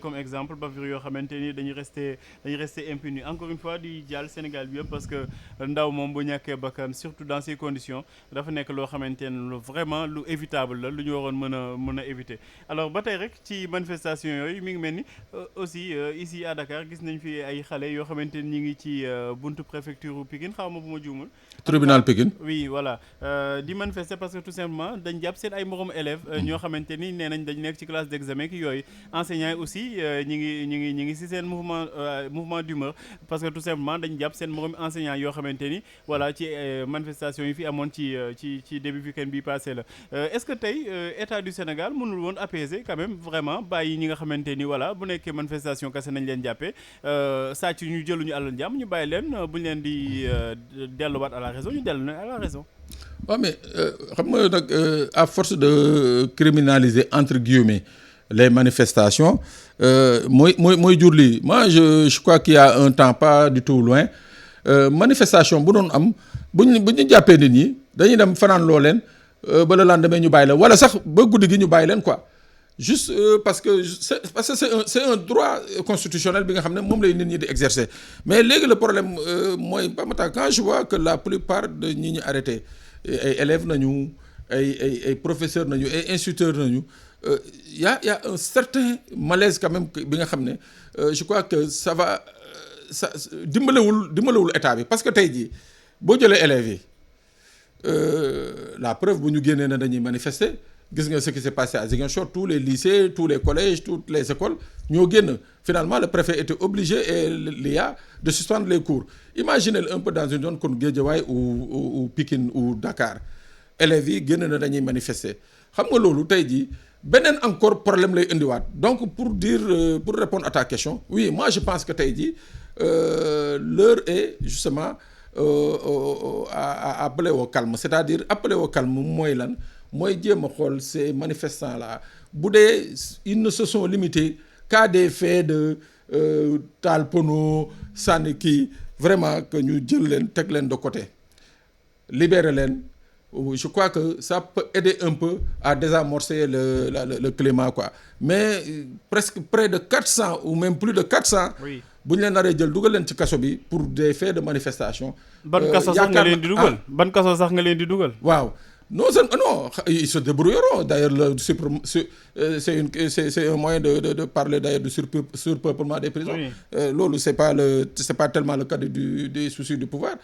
comme exemple bavure yoo xamante ni dañuy rester impuni encore une fois di jàll Sénégal bi yëpp parce que ndaw moom bu ñàkkee bakkan surtout dans ces conditions dafa nekk loo xamante ne lu vraiment lu évitable la lu ñu waroon mën a éviter. Alors ba tey rek ci manifestation yooyu mi ngi mel ni aussi ici à Dakar gis nañ fi ay xale yoo xamante ni ñi ngi ci buntu préfecture Pikine xaw ma bu ma juumul. En tout tribunal cas Pikine. oui voilà di manifester parce que tout simplement dañ jàpp seen ay moroom élèves ñoo xamante ni nee nañ dañ nekk ci classe d'examen ki yooyu enseignants yi aussi ñi ngi ci seen mouvement d'humeur parce que tout simplement dañ jàpp seen moroom enseignants yoo xamante ni voilà ci manifestation yi fi amoon ci début week-end bi passé la est-ce que tey état du Sénégal mënul woon apaiser quand même vraiment bàyyi ñi nga xamante ni voilà bu nekkee manifestation kese nañ leen jàppee sàcc ñu jëluñu àlal jàmm ñu bàyyi leen bu ñu leen di delluwaat à la raison ñu dellu à la raison. waaw mais xam nga nag à force de criminaliser entre guillemets les manifestations mooy jur lii moi je crois qu'il y a un temps pas du tout loin manifestation bu doon am bu ñu jàppee nit ñi dañuy dem fanaan loo leen ba le lendemain ñu bàyyi la wala sax ba guddi gi ñu bàyyi leen quoi juste parce que c'est un droit constitutionnel bi nga xam ne moom lay nit ñi di exercer mais léegi le problème mooy Bamata quand je vois que la plupart de ñi ñu arrêté ay élèves nañu ay professeurs nañu ay instituteurs nañu y a un certain malaise quand même bi nga xam ne je crois que ça va ça dimbalewul état bi parce que tey jii boo jëlee élèves yi la preuve bu ñu génnee na dañuy manifester gis nga ce qui s'est passé à Ziguinchor tous les lycées tous les collèges toutes les écoles ñoo génn finalement le préfet était obligé et l'IA de suspendre les cours imaginez un peu dans une zone comme Guédiawaye ou Pikine ou Dakar élèves yi génn na dañuy manifester xam nga loolu tey jii beneen encore problème lay indiwaat donc pour répondre à ta question oui moi je pense que tey jii l'heure est justement à appeler au calme c'est-à-dire appeler au calme mooy lan mooy jéem a xool ces manifestants là bu dee ils ne se sont limités qu'à des faits de taal pono sànni kii vraiment que ñu jël leen teg leen de côté libérer leen je crois que ça peut aider un peu à désamorcer le climat quoi mais presque près de 400 ou même plus de 400. Oui. bu ñu leen naree jël dugal leen ci kaso bi pour des faits de manifestation. ban kaso sax nga leen di dugal ban kaso sax nga leen di dugal. waaw non ils se débrouilleront d'ailleurs c'est un moyen de parler d'ailleurs de surpeuplement des prisons. Oui. Loolu c'est pas tellement le cas des soucis du pouvoir.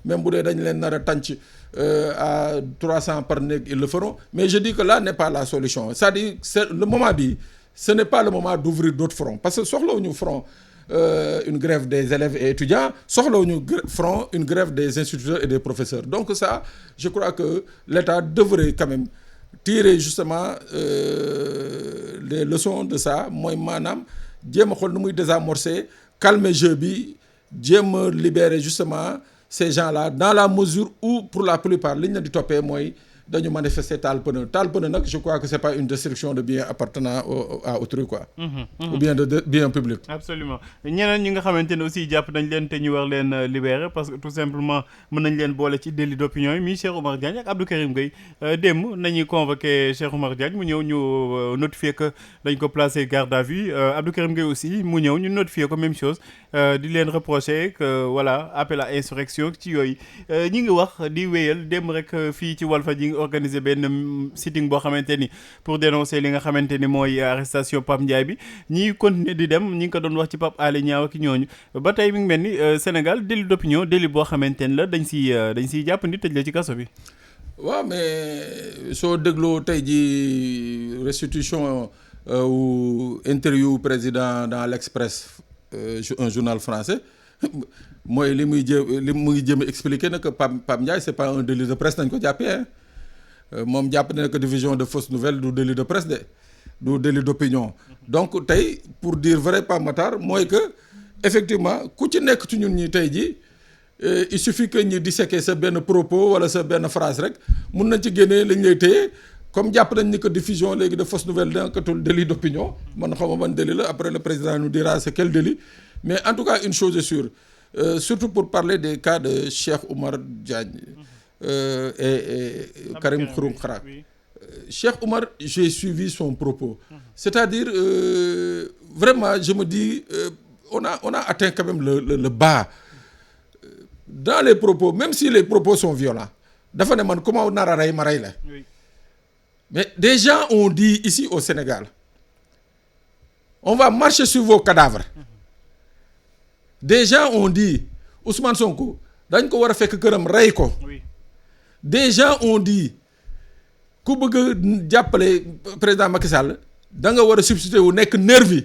Même bu dee dañ leen nar a tànc à 300 par néeg ils le feront mais je dis que là n'est pas la solution c'est-à-dire le moment bi ce n'est pas le moment d'ouvrir d'autres fronts parce que soxlawuñu front une grève des élèves et étudiants soxlawuñu front une grève des instituteurs et des professeurs donc ça je crois que l'État devrait quand même tirer justement les leçons de ça mooy maanaam jéem a xool nu muy désamorcer calmer jeu bi jéem a libérer justement ces gens-là dans la mesure où pour la plupart li ñu leen di toppee mooy dañu manifester taal pneu nag je crois que c'est pas une destruction de biens appartenant à autrui quoi. Ou bien de biens publics. Absolument ñeneen ñi nga xamante ne aussi jàpp nañ leen te ñu war leen libérer parce que tout simplement mën nañ leen boole ci délit d'opinion yi mi Cheikh Oumar Diagne ak Abdou Karim Gueye démb nañuy convoqué Cheikh Oumar Diagne mu ñëw ñu notifié que dañ ko placé garde à vue Abdou Karim Gueye aussi mu ñëw ñu notifié ko même chose di leen reprocher que voilà appel à insurrection ci yooyu ñi ngi wax di wéyal démb rek fii ci Walfadjri organiser benn sitting boo xamante ni pour dénoncer li nga xamante ni mooy arrestation Pape Ndiaye bi ñiy continuer di dem ñi ngi ko doon wax ci Pape Alé Niang ak ñooñu ba tey mi ngi mel ni Sénégal délit d'opinion délit boo xamante ni la dañ siy jàpp ni tëj la ci kaso bi. waaw mais soo dégloo tey ji restitution ou interview président dans l'Express un journal français mooy li muy jëm expliquer na que Pape Ndiaye c'est pas un délit de presse nañ ko jàppee moom jàpp na que diffusion de fausses nouvelles du délit de presse du délit d'opinion donc tey pour dire vrai Pape Matar mooy que effectivement ku ci nekk ci ñun ñi tey ji il suffit que ñi disséquer sa benn propos wala sa benn phrase rek mun nañ ci génnee lañ lay téye comme jàpp nañ ni que diffusion léegi de fausses nouvelles nekkatul délit d'opinion man xaw ma ban délit la après le président nous dira c'est quel délit mais en tout cas une chose est sûre surtout pour parler des cas de Cheikh Oumar Diagne et Karim Xurum Xax Cheikh Oumar, j'ai suivi son propos. C'est-à-dire, vraiment, je me dis, on a atteint quand même le bas. Dans les propos, même si les propos sont violents, dafa ne man comment on a ray ma ray la. Mais des gens ont dit ici au Sénégal, on va marcher sur vos cadavres. Des gens ont dit, Ousmane Sonko, dañ ko war a fekk këram rey ko. Des gens ont dit, ku bëgg a jàppale président Macky Sall da nga war a substituer wu nekk nervi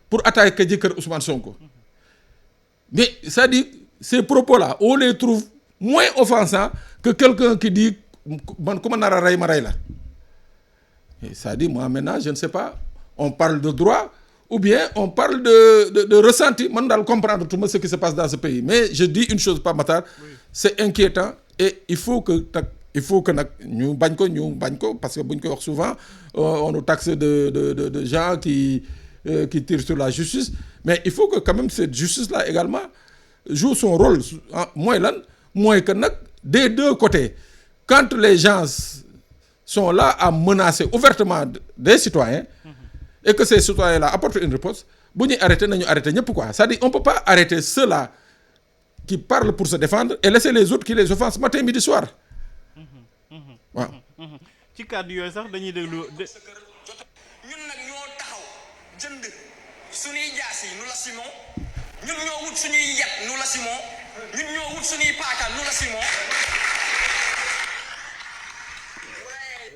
pour attaquer jëkkër Ousmane Sonko. Mais c'est-à-dire ces propos-là on les trouve moins offensants que quelqu'un qui dit man ku ma nar a rey ma rey la. C'est-à-dire moi maintenant je ne sais pas, on parle de droit ou bien on parle de ressenti. Man daal comprendre tout ce qui se passe dans ce pays, mais je dis une chose, Pape Matar, c'est inquiétant et il faut que nag ñu bañ ko parce que bu ñu koy wax souvent on nous taxe de gens qui tirent sur la justice, mais il faut que quand même cette justice là également joue son rôle. Mooy que nag des deux côtés, quand les gens sont là à menacer ouvertement des citoyens et que ces citoyens là apportent une réponse, bu ñuy arrêter nañu arrêter ñëpp quoi. C'est-à-dire on peut pas arrêter ceux-là qui parlent pour se défendre et laisser les autres qui les offensent matin midi soir. waaw. ci kàddu yooyu sax dañuy déglu. ñun nag ñoo taxaw jënd suñuy jaas yi nu la simon ñun ñoo wut suñuy yat nu la simon ñun ñoo wut suñuy paaka nu la simon.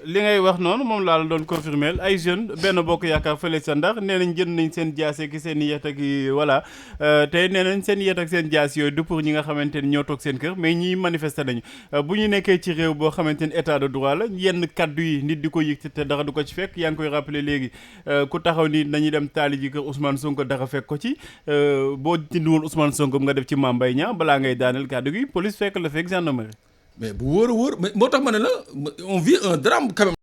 li ngay wax noonu moom laa la doon confirmer ay jeunes benn bokk yaakaar fële sa Ndar nee nañ jënd nañ seen jaas ki seen yet ak voilà tey nee nañ seen yet ak seen jaas yooyu du pour ñi nga xamante ni ñoo toog seen kër mais ñiy manifester nañu bu ñu nekkee ci réew boo xamante ni état de droit la yenn kaddu yi nit di ko yëg te dara du ko ci fekk yaa ngi koy rappeler léegi ku taxaw ni dañuy dem taali ji kër Ousmane Sonko dara fekk ko ci boo dindiwoon Ousmane Sonko nga def ci Mame Mbaye Niang balaa ngay daaneel kaddu gi police fekk la fekk gendarmerie. Mais bu wóor a wóor mais moo tax ma ne la on vit un drame quand même.